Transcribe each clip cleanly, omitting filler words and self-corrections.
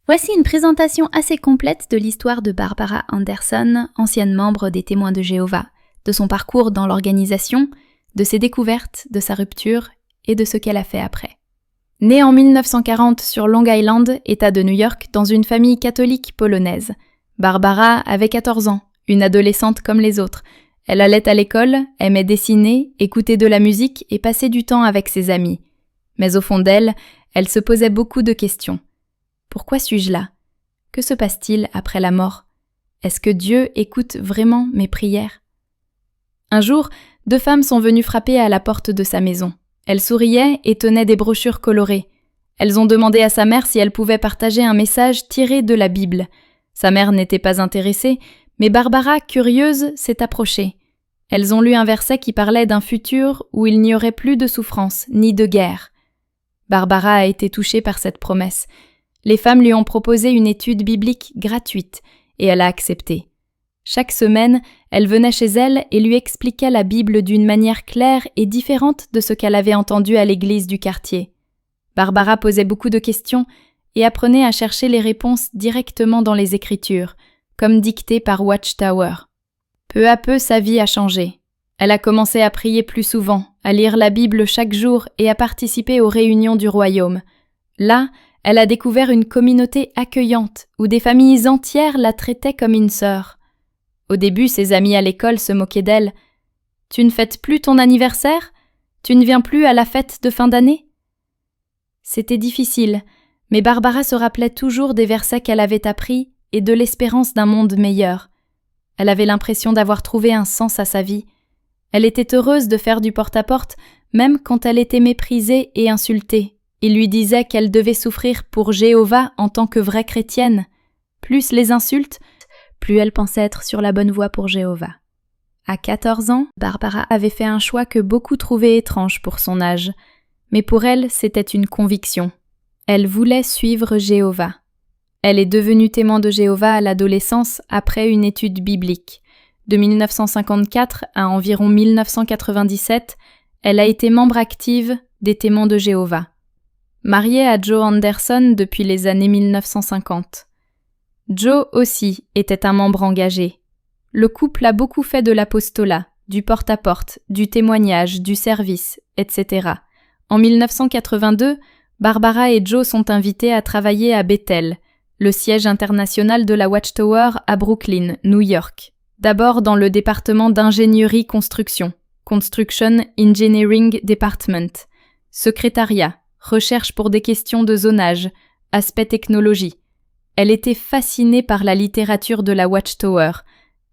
Voici une présentation assez complète de l'histoire de Barbara Anderson, ancienne membre des Témoins de Jéhovah, de son parcours dans l'organisation, de ses découvertes, de sa rupture et de ce qu'elle a fait après. Née en 1940 sur Long Island, État de New York, dans une famille catholique polonaise, Barbara avait 14 ans, une adolescente comme les autres. Elle allait à l'école, aimait dessiner, écouter de la musique et passer du temps avec ses amis. Mais au fond d'elle, elle se posait beaucoup de questions. Pourquoi suis-je là? Que se passe-t-il après la mort? Est-ce que Dieu écoute vraiment mes prières? Un jour, 2 femmes sont venues frapper à la porte de sa maison. Elles souriaient et tenaient des brochures colorées. Elles ont demandé à sa mère si elle pouvait partager un message tiré de la Bible. Sa mère n'était pas intéressée, mais Barbara, curieuse, s'est approchée. Elles ont lu un verset qui parlait d'un futur où il n'y aurait plus de souffrance, ni de guerre. Barbara a été touchée par cette promesse. Les femmes lui ont proposé une étude biblique gratuite, et elle a accepté. Chaque semaine, elle venait chez elle et lui expliquait la Bible d'une manière claire et différente de ce qu'elle avait entendu à l'église du quartier. Barbara posait beaucoup de questions et apprenait à chercher les réponses directement dans les Écritures, comme dictées par Watchtower. Peu à peu, sa vie a changé. Elle a commencé à prier plus souvent, à lire la Bible chaque jour et à participer aux réunions du royaume. Là, elle a découvert une communauté accueillante où des familles entières la traitaient comme une sœur. Au début, ses amis à l'école se moquaient d'elle. « Tu ne fêtes plus ton anniversaire? Tu ne viens plus à la fête de fin d'année ?» C'était difficile, mais Barbara se rappelait toujours des versets qu'elle avait appris et de l'espérance d'un monde meilleur. Elle avait l'impression d'avoir trouvé un sens à sa vie. Elle était heureuse de faire du porte-à-porte, même quand elle était méprisée et insultée. Il lui disait qu'elle devait souffrir pour Jéhovah en tant que vraie chrétienne. Plus les insultes, plus elle pensait être sur la bonne voie pour Jéhovah. À 14 ans, Barbara avait fait un choix que beaucoup trouvaient étrange pour son âge. Mais pour elle, c'était une conviction. Elle voulait suivre Jéhovah. Elle est devenue témoin de Jéhovah à l'adolescence après une étude biblique. De 1954 à environ 1997, elle a été membre active des Témoins de Jéhovah. Mariée à Joe Anderson depuis les années 1950. Joe aussi était un membre engagé. Le couple a beaucoup fait de l'apostolat, du porte-à-porte, du témoignage, du service, etc. En 1982, Barbara et Joe sont invités à travailler à Bethel, le siège international de la Watchtower à Brooklyn, New York. D'abord dans le département d'ingénierie construction, Construction Engineering Department, secrétariat, recherche pour des questions de zonage, aspect technologie. Elle était fascinée par la littérature de la Watchtower,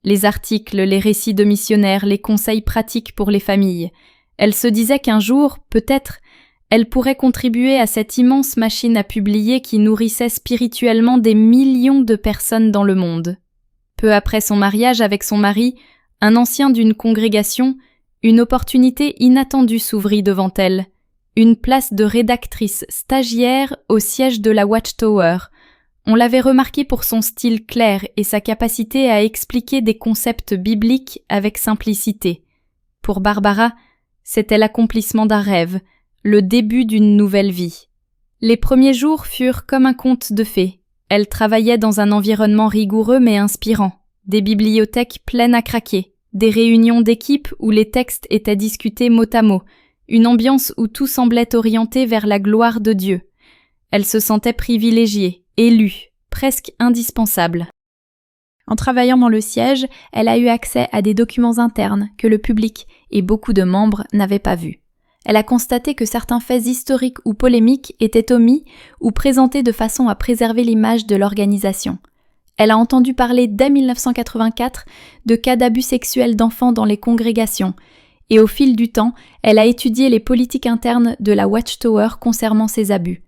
les articles, les récits de missionnaires, les conseils pratiques pour les familles. Elle se disait qu'un jour, peut-être, elle pourrait contribuer à cette immense machine à publier qui nourrissait spirituellement des millions de personnes dans le monde. Peu après son mariage avec son mari, un ancien d'une congrégation, une opportunité inattendue s'ouvrit devant elle. Une place de rédactrice stagiaire au siège de la Watchtower. On l'avait remarqué pour son style clair et sa capacité à expliquer des concepts bibliques avec simplicité. Pour Barbara, c'était l'accomplissement d'un rêve, le début d'une nouvelle vie. Les premiers jours furent comme un conte de fées. Elle travaillait dans un environnement rigoureux mais inspirant, des bibliothèques pleines à craquer, des réunions d'équipe où les textes étaient discutés mot à mot, une ambiance où tout semblait orienté vers la gloire de Dieu. Elle se sentait privilégiée, élue, presque indispensable. En travaillant dans le siège, elle a eu accès à des documents internes que le public et beaucoup de membres n'avaient pas vus. Elle a constaté que certains faits historiques ou polémiques étaient omis ou présentés de façon à préserver l'image de l'organisation. Elle a entendu parler dès 1984 de cas d'abus sexuels d'enfants dans les congrégations, et au fil du temps, elle a étudié les politiques internes de la Watchtower concernant ces abus.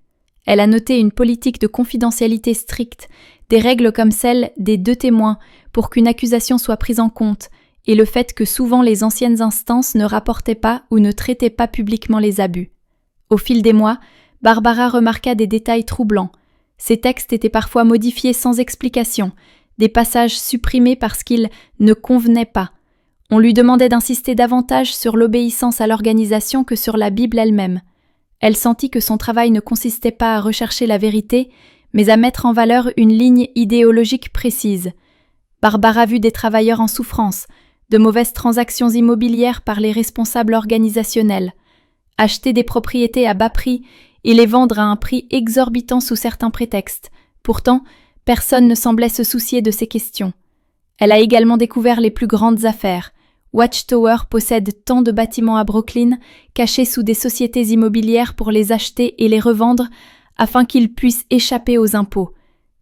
Elle a noté une politique de confidentialité stricte, des règles comme celle des 2 témoins pour qu'une accusation soit prise en compte, et le fait que souvent les anciennes instances ne rapportaient pas ou ne traitaient pas publiquement les abus. Au fil des mois, Barbara remarqua des détails troublants. Ces textes étaient parfois modifiés sans explication, des passages supprimés parce qu'ils ne convenaient pas. On lui demandait d'insister davantage sur l'obéissance à l'organisation que sur la Bible elle-même. Elle sentit que son travail ne consistait pas à rechercher la vérité, mais à mettre en valeur une ligne idéologique précise. Barbara vit des travailleurs en souffrance, de mauvaises transactions immobilières par les responsables organisationnels, acheter des propriétés à bas prix et les vendre à un prix exorbitant sous certains prétextes. Pourtant, personne ne semblait se soucier de ces questions. Elle a également découvert les plus grandes affaires. Watchtower possède tant de bâtiments à Brooklyn, cachés sous des sociétés immobilières pour les acheter et les revendre afin qu'ils puissent échapper aux impôts.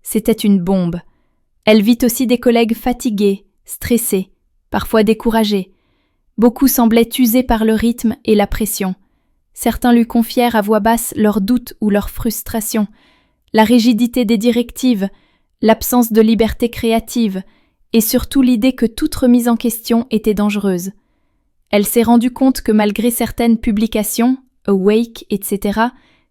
C'était une bombe. Elle vit aussi des collègues fatigués, stressés, parfois découragés. Beaucoup semblaient usés par le rythme et la pression. Certains lui confièrent à voix basse leurs doutes ou leurs frustrations, la rigidité des directives, l'absence de liberté créative, et surtout l'idée que toute remise en question était dangereuse. Elle s'est rendue compte que malgré certaines publications, Awake, etc.,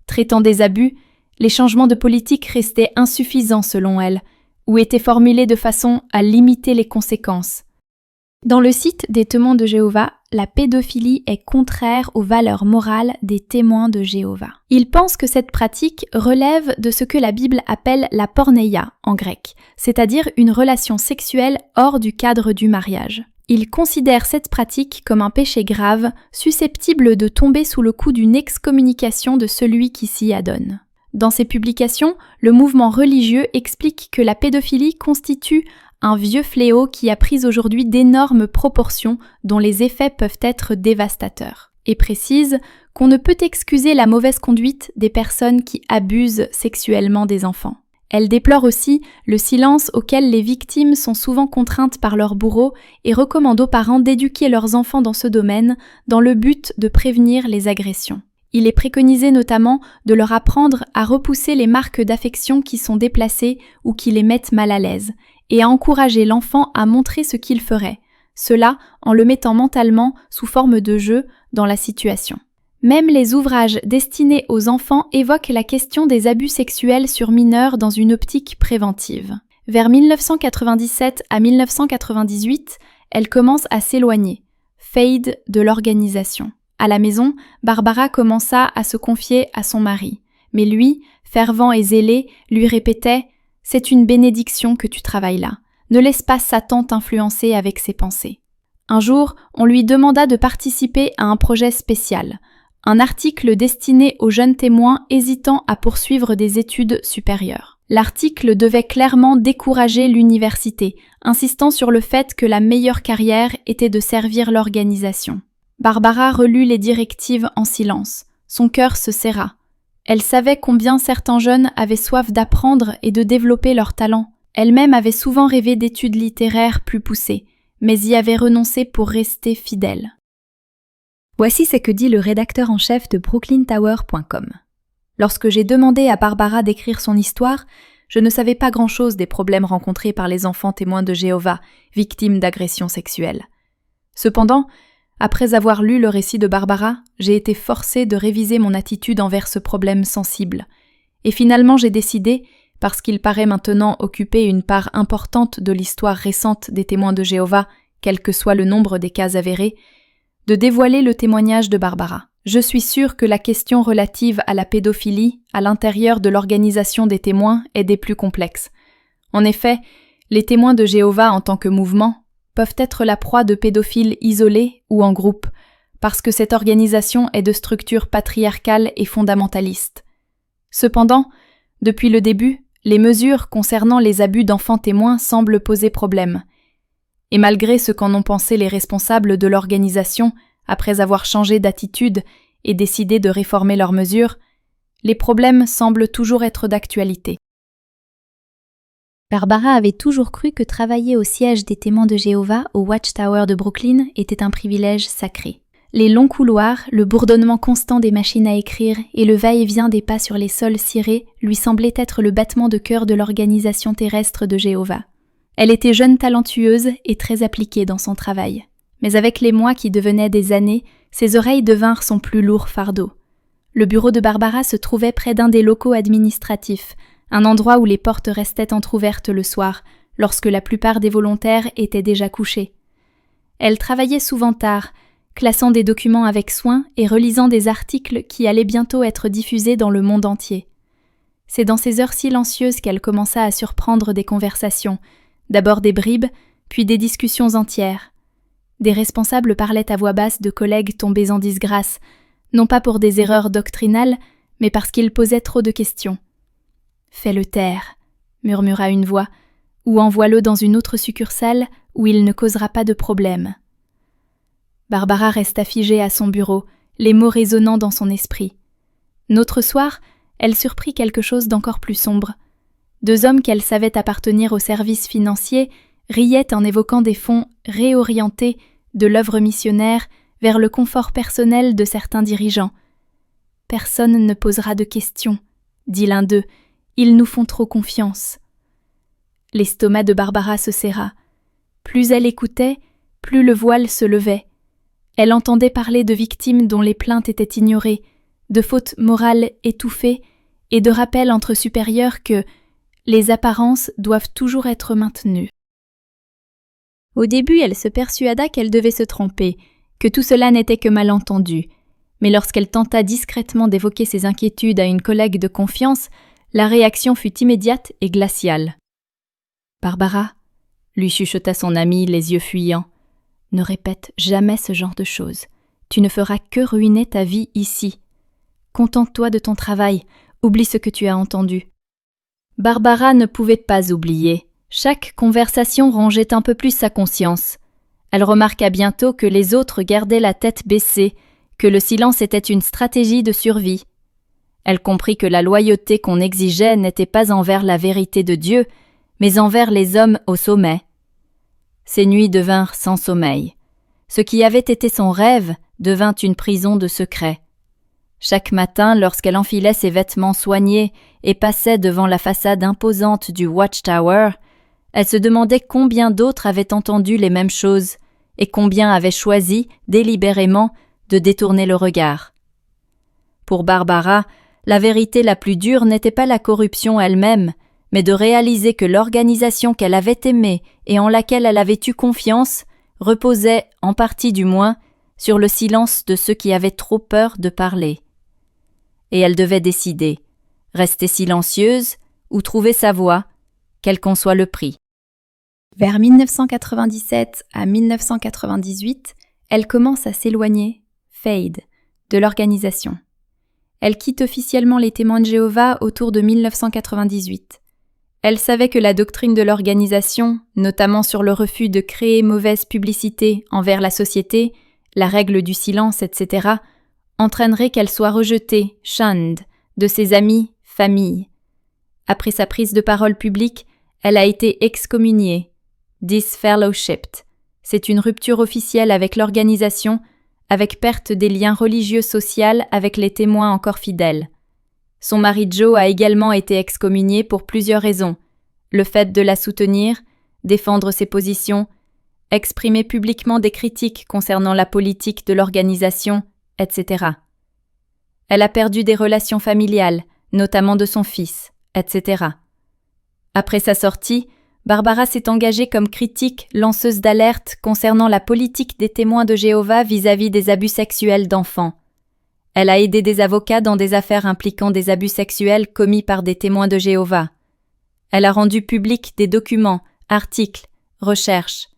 traitant des abus, les changements de politique restaient insuffisants selon elle, ou étaient formulés de façon à limiter les conséquences. Dans le site des Témoins de Jéhovah, la pédophilie est contraire aux valeurs morales des Témoins de Jéhovah. Ils pensent que cette pratique relève de ce que la Bible appelle la porneia en grec, c'est-à-dire une relation sexuelle hors du cadre du mariage. Ils considèrent cette pratique comme un péché grave, susceptible de tomber sous le coup d'une excommunication de celui qui s'y adonne. Dans ses publications, le mouvement religieux explique que la pédophilie constitue un vieux fléau qui a pris aujourd'hui d'énormes proportions dont les effets peuvent être dévastateurs, et précise qu'on ne peut excuser la mauvaise conduite des personnes qui abusent sexuellement des enfants. Elle déplore aussi le silence auquel les victimes sont souvent contraintes par leurs bourreaux et recommande aux parents d'éduquer leurs enfants dans ce domaine dans le but de prévenir les agressions. Il est préconisé notamment de leur apprendre à repousser les marques d'affection qui sont déplacées ou qui les mettent mal à l'aise, et à encourager l'enfant à montrer ce qu'il ferait, cela en le mettant mentalement sous forme de jeu dans la situation. Même les ouvrages destinés aux enfants évoquent la question des abus sexuels sur mineurs dans une optique préventive. Vers 1997 à 1998, elle commence à s'éloigner, fade de l'organisation. À la maison, Barbara commença à se confier à son mari, mais lui, fervent et zélé, lui répétait « C'est une bénédiction que tu travailles là. Ne laisse pas Satan t'influencer avec ses pensées. » Un jour, on lui demanda de participer à un projet spécial, un article destiné aux jeunes témoins hésitant à poursuivre des études supérieures. L'article devait clairement décourager l'université, insistant sur le fait que la meilleure carrière était de servir l'organisation. Barbara relut les directives en silence. Son cœur se serra. Elle savait combien certains jeunes avaient soif d'apprendre et de développer leurs talents. Elle-même avait souvent rêvé d'études littéraires plus poussées, mais y avait renoncé pour rester fidèle. Voici ce que dit le rédacteur en chef de brooklyntower.com. Lorsque j'ai demandé à Barbara d'écrire son histoire, je ne savais pas grand-chose des problèmes rencontrés par les enfants témoins de Jéhovah, victimes d'agressions sexuelles. Cependant, après avoir lu le récit de Barbara, j'ai été forcée de réviser mon attitude envers ce problème sensible. Et finalement, j'ai décidé, parce qu'il paraît maintenant occuper une part importante de l'histoire récente des témoins de Jéhovah, quel que soit le nombre des cas avérés, de dévoiler le témoignage de Barbara. Je suis sûre que la question relative à la pédophilie à l'intérieur de l'organisation des témoins est des plus complexes. En effet, les témoins de Jéhovah en tant que mouvement peuvent être la proie de pédophiles isolés ou en groupe, parce que cette organisation est de structure patriarcale et fondamentaliste. Cependant, depuis le début, les mesures concernant les abus d'enfants témoins semblent poser problème. Et malgré ce qu'en ont pensé les responsables de l'organisation après avoir changé d'attitude et décidé de réformer leurs mesures, les problèmes semblent toujours être d'actualité. Barbara avait toujours cru que travailler au siège des Témoins de Jéhovah au Watchtower de Brooklyn était un privilège sacré. Les longs couloirs, le bourdonnement constant des machines à écrire et le va-et-vient des pas sur les sols cirés lui semblaient être le battement de cœur de l'organisation terrestre de Jéhovah. Elle était jeune talentueuse et très appliquée dans son travail. Mais avec les mois qui devenaient des années, ses oreilles devinrent son plus lourd fardeau. Le bureau de Barbara se trouvait près d'un des locaux administratifs, un endroit où les portes restaient entr'ouvertes le soir, lorsque la plupart des volontaires étaient déjà couchés. Elle travaillait souvent tard, classant des documents avec soin et relisant des articles qui allaient bientôt être diffusés dans le monde entier. C'est dans ces heures silencieuses qu'elle commença à surprendre des conversations, d'abord des bribes, puis des discussions entières. Des responsables parlaient à voix basse de collègues tombés en disgrâce, non pas pour des erreurs doctrinales, mais parce qu'ils posaient trop de questions. « Fais-le taire », murmura une voix, « ou envoie-le dans une autre succursale où il ne causera pas de problème. » Barbara resta figée à son bureau, les mots résonnant dans son esprit. Notre soir, elle surprit quelque chose d'encore plus sombre. Deux hommes qu'elle savait appartenir au service financier riaient en évoquant des fonds réorientés de l'œuvre missionnaire vers le confort personnel de certains dirigeants. « Personne ne posera de questions, » dit l'un d'eux, « ils nous font trop confiance. » L'estomac de Barbara se serra. Plus elle écoutait, plus le voile se levait. Elle entendait parler de victimes dont les plaintes étaient ignorées, de fautes morales étouffées et de rappels entre supérieurs que les apparences doivent toujours être maintenues. Au début, elle se persuada qu'elle devait se tromper, que tout cela n'était que malentendu, mais lorsqu'elle tenta discrètement d'évoquer ses inquiétudes à une collègue de confiance, la réaction fut immédiate et glaciale. « Barbara », lui chuchota son amie, les yeux fuyants, « ne répète jamais ce genre de choses. Tu ne feras que ruiner ta vie ici. Contente-toi de ton travail, oublie ce que tu as entendu. » Barbara ne pouvait pas oublier. Chaque conversation rongeait un peu plus sa conscience. Elle remarqua bientôt que les autres gardaient la tête baissée, que le silence était une stratégie de survie. Elle comprit que la loyauté qu'on exigeait n'était pas envers la vérité de Dieu, mais envers les hommes au sommet. Ses nuits devinrent sans sommeil. Ce qui avait été son rêve devint une prison de secrets. Chaque matin, lorsqu'elle enfilait ses vêtements soignés et passait devant la façade imposante du Watchtower, elle se demandait combien d'autres avaient entendu les mêmes choses et combien avaient choisi, délibérément, de détourner le regard. Pour Barbara, la vérité la plus dure n'était pas la corruption elle-même, mais de réaliser que l'organisation qu'elle avait aimée et en laquelle elle avait eu confiance reposait, en partie du moins, sur le silence de ceux qui avaient trop peur de parler. Et elle devait décider, rester silencieuse ou trouver sa voie, quel qu'en soit le prix. Vers 1997 à 1998, elle commence à s'éloigner, fade, de l'organisation. Elle quitte officiellement les Témoins de Jéhovah autour de 1998. Elle savait que la doctrine de l'organisation, notamment sur le refus de créer mauvaise publicité envers la société, la règle du silence, etc., entraînerait qu'elle soit rejetée, shunned, de ses amis, famille. Après sa prise de parole publique, elle a été excommuniée, disfellowshipped. C'est une rupture officielle avec l'organisation, avec perte des liens religieux sociaux avec les témoins encore fidèles. Son mari Joe a également été excommunié pour plusieurs raisons. Le fait de la soutenir, défendre ses positions, exprimer publiquement des critiques concernant la politique de l'organisation, etc. Elle a perdu des relations familiales, notamment de son fils, etc. Après sa sortie, Barbara s'est engagée comme critique lanceuse d'alerte concernant la politique des témoins de Jéhovah vis-à-vis des abus sexuels d'enfants. Elle a aidé des avocats dans des affaires impliquant des abus sexuels commis par des témoins de Jéhovah. Elle a rendu public des documents, articles, recherches.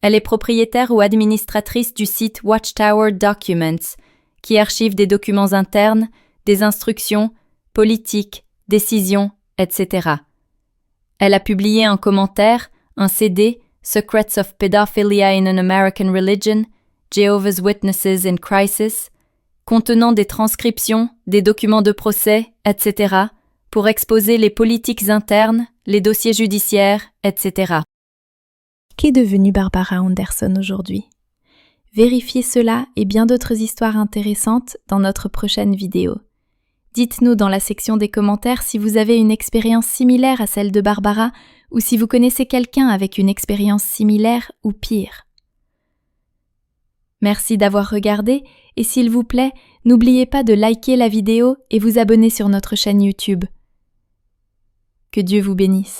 Elle est propriétaire ou administratrice du site Watchtower Documents, qui archive des documents internes, des instructions, politiques, décisions, etc. Elle a publié un commentaire, un CD, Secrets of Pedophilia in an American Religion, Jehovah's Witnesses in Crisis, contenant des transcriptions, des documents de procès, etc., pour exposer les politiques internes, les dossiers judiciaires, etc. Qu'est devenue Barbara Anderson aujourd'hui? Vérifiez cela et bien d'autres histoires intéressantes dans notre prochaine vidéo. Dites-nous dans la section des commentaires si vous avez une expérience similaire à celle de Barbara ou si vous connaissez quelqu'un avec une expérience similaire ou pire. Merci d'avoir regardé et s'il vous plaît, n'oubliez pas de liker la vidéo et vous abonner sur notre chaîne YouTube. Que Dieu vous bénisse.